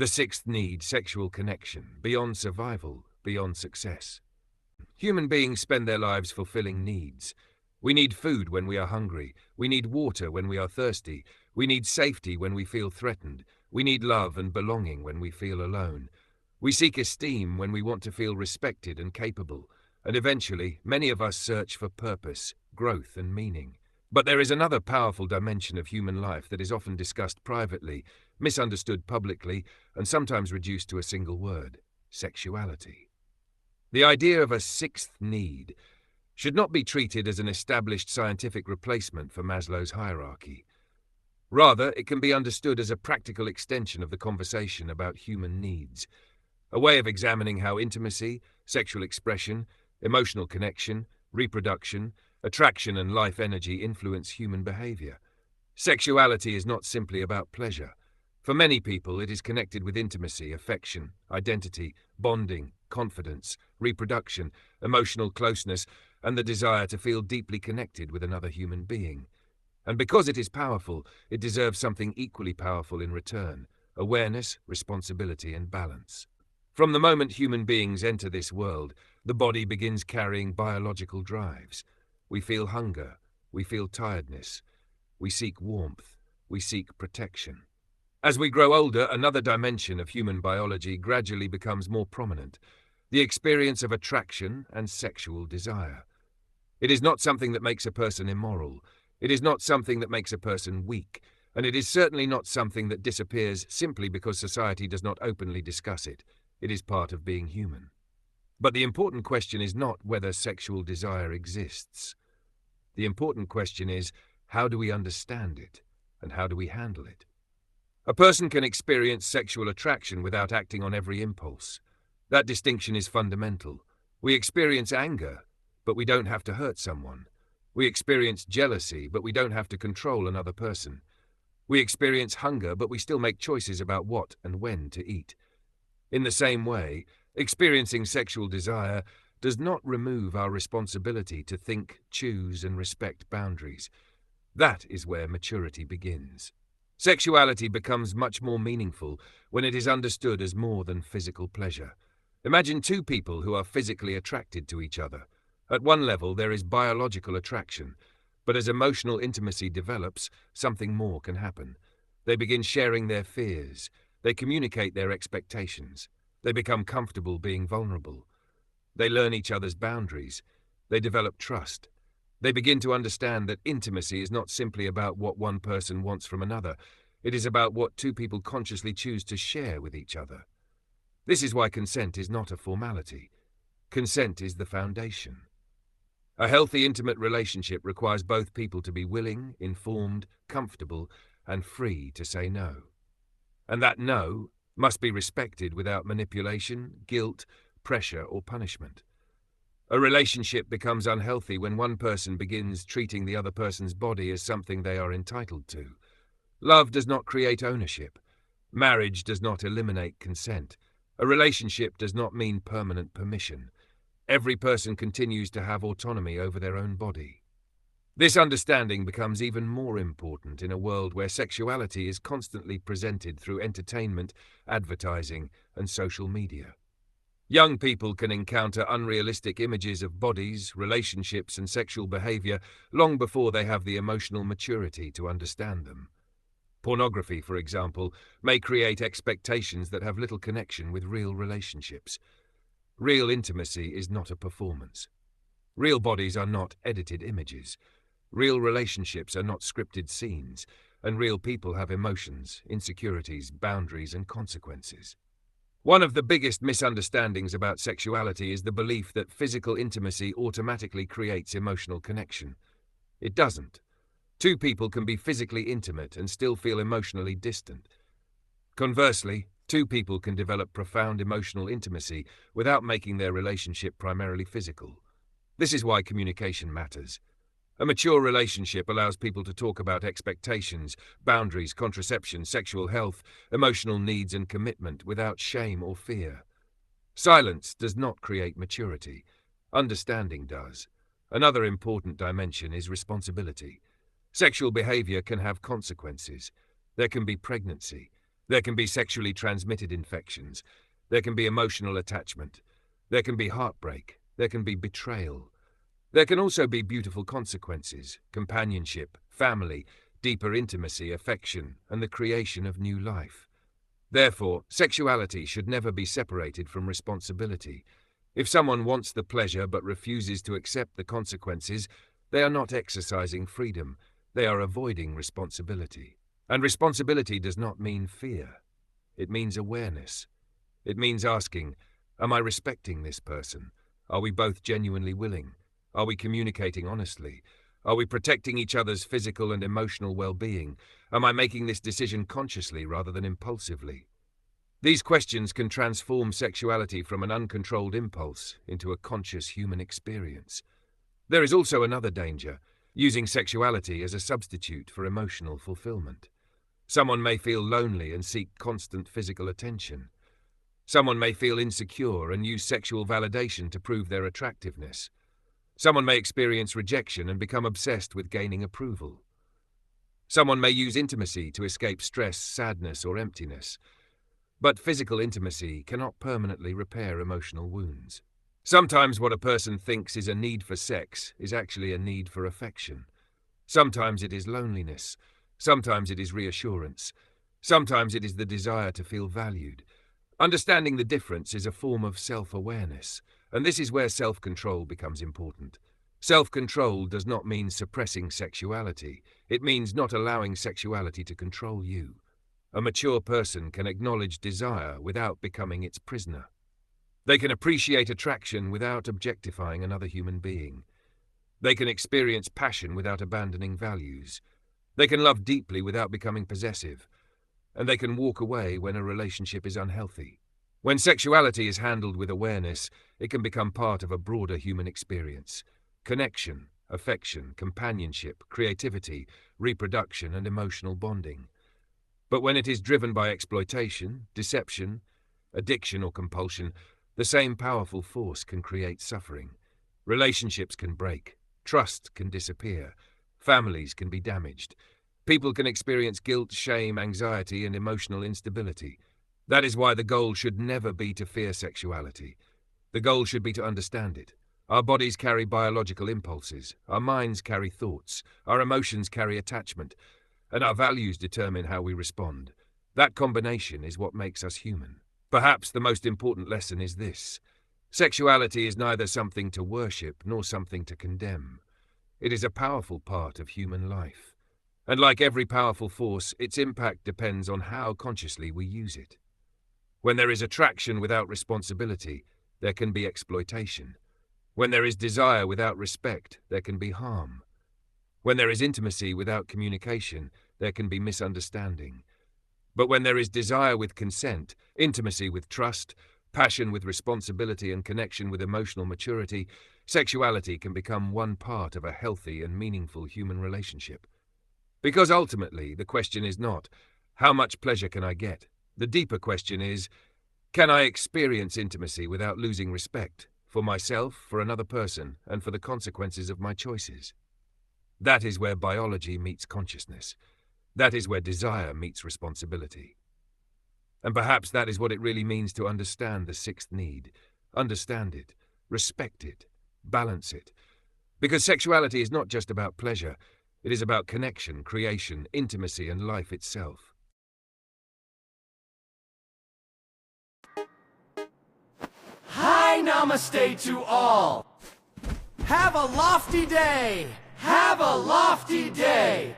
The sixth need, sexual connection, beyond survival, beyond success. Human beings spend their lives fulfilling needs. We need food when we are hungry. We need water when we are thirsty. We need safety when we feel threatened. We need love and belonging when we feel alone. We seek esteem when we want to feel respected and capable. And eventually, many of us search for purpose, growth, and meaning. But there is another powerful dimension of human life that is often discussed privately, misunderstood publicly, and sometimes reduced to a single word: sexuality. The idea of a sixth need should not be treated as an established scientific replacement for Maslow's hierarchy. Rather, it can be understood as a practical extension of the conversation about human needs, a way of examining how intimacy, sexual expression, emotional connection, reproduction, attraction, and life energy influence human behavior. Sexuality is not simply about pleasure. For many people, it is connected with intimacy, affection, identity, bonding, confidence, reproduction, emotional closeness, and the desire to feel deeply connected with another human being. And because it is powerful, it deserves something equally powerful in return: awareness, responsibility, and balance. From the moment human beings enter this world, the body begins carrying biological drives. We feel hunger, we feel tiredness, we seek warmth, we seek protection. As we grow older, another dimension of human biology gradually becomes more prominent: the experience of attraction and sexual desire. It is not something that makes a person immoral. It is not something that makes a person weak, and it is certainly not something that disappears simply because society does not openly discuss it. It is part of being human. But the important question is not whether sexual desire exists. The important question is, how do we understand it, and how do we handle it? A person can experience sexual attraction without acting on every impulse. That distinction is fundamental. We experience anger, but we don't have to hurt someone. We experience jealousy, but we don't have to control another person. We experience hunger, but we still make choices about what and when to eat. In the same way, experiencing sexual desire does not remove our responsibility to think, choose, and respect boundaries. That is where maturity begins. Sexuality becomes much more meaningful when it is understood as more than physical pleasure. Imagine two people who are physically attracted to each other. At one level, there is biological attraction, but as emotional intimacy develops, something more can happen. They begin sharing their fears. They communicate their expectations. They become comfortable being vulnerable. They learn each other's boundaries. They develop trust. They begin to understand that intimacy is not simply about what one person wants from another. It is about what two people consciously choose to share with each other. This is why consent is not a formality. Consent is the foundation. A healthy, intimate relationship requires both people to be willing, informed, comfortable, and free to say no. And that no must be respected without manipulation, guilt, pressure, or punishment. A relationship becomes unhealthy when one person begins treating the other person's body as something they are entitled to. Love does not create ownership. Marriage does not eliminate consent. A relationship does not mean permanent permission. Every person continues to have autonomy over their own body. This understanding becomes even more important in a world where sexuality is constantly presented through entertainment, advertising, and social media. Young people can encounter unrealistic images of bodies, relationships, and sexual behavior long before they have the emotional maturity to understand them. Pornography, for example, may create expectations that have little connection with real relationships. Real intimacy is not a performance. Real bodies are not edited images. Real relationships are not scripted scenes, and real people have emotions, insecurities, boundaries, and consequences. One of the biggest misunderstandings about sexuality is the belief that physical intimacy automatically creates emotional connection. It doesn't. Two people can be physically intimate and still feel emotionally distant. Conversely, two people can develop profound emotional intimacy without making their relationship primarily physical. This is why communication matters. A mature relationship allows people to talk about expectations, boundaries, contraception, sexual health, emotional needs, and commitment without shame or fear. Silence does not create maturity. Understanding does. Another important dimension is responsibility. Sexual behavior can have consequences. There can be pregnancy. There can be sexually transmitted infections. There can be emotional attachment. There can be heartbreak. There can be betrayal. There can also be beautiful consequences, companionship, family, deeper intimacy, affection, and the creation of new life. Therefore, sexuality should never be separated from responsibility. If someone wants the pleasure but refuses to accept the consequences, they are not exercising freedom. They are avoiding responsibility. And responsibility does not mean fear. It means awareness. It means asking, am I respecting this person? Are we both genuinely willing? Are we communicating honestly? Are we protecting each other's physical and emotional well-being? Am I making this decision consciously rather than impulsively? These questions can transform sexuality from an uncontrolled impulse into a conscious human experience. There is also another danger, using sexuality as a substitute for emotional fulfillment. Someone may feel lonely and seek constant physical attention. Someone may feel insecure and use sexual validation to prove their attractiveness. Someone may experience rejection and become obsessed with gaining approval. Someone may use intimacy to escape stress, sadness, or emptiness. But physical intimacy cannot permanently repair emotional wounds. Sometimes what a person thinks is a need for sex is actually a need for affection. Sometimes it is loneliness. Sometimes it is reassurance. Sometimes it is the desire to feel valued. Understanding the difference is a form of self-awareness, and this is where self-control becomes important. Self-control does not mean suppressing sexuality. It means not allowing sexuality to control you. A mature person can acknowledge desire without becoming its prisoner. They can appreciate attraction without objectifying another human being. They can experience passion without abandoning values. They can love deeply without becoming possessive. And they can walk away when a relationship is unhealthy. When sexuality is handled with awareness, it can become part of a broader human experience. Connection, affection, companionship, creativity, reproduction, and emotional bonding. But when it is driven by exploitation, deception, addiction, or compulsion, the same powerful force can create suffering. Relationships can break. Trust can disappear. Families can be damaged. People can experience guilt, shame, anxiety, and emotional instability. That is why the goal should never be to fear sexuality. The goal should be to understand it. Our bodies carry biological impulses. Our minds carry thoughts. Our emotions carry attachment. And our values determine how we respond. That combination is what makes us human. Perhaps the most important lesson is this. Sexuality is neither something to worship nor something to condemn. It is a powerful part of human life. And like every powerful force, its impact depends on how consciously we use it. When there is attraction without responsibility, there can be exploitation. When there is desire without respect, there can be harm. When there is intimacy without communication, there can be misunderstanding. But when there is desire with consent, intimacy with trust, passion with responsibility, and connection with emotional maturity, sexuality can become one part of a healthy and meaningful human relationship. Because ultimately, the question is not, how much pleasure can I get? The deeper question is, can I experience intimacy without losing respect for myself, for another person, and for the consequences of my choices? That is where biology meets consciousness. That is where desire meets responsibility. And perhaps that is what it really means to understand the sixth need. Understand it, respect it, balance it. Because sexuality is not just about pleasure. It is about connection, creation, intimacy, and life itself. Hi, namaste to all. Have a lofty day. Have a lofty day.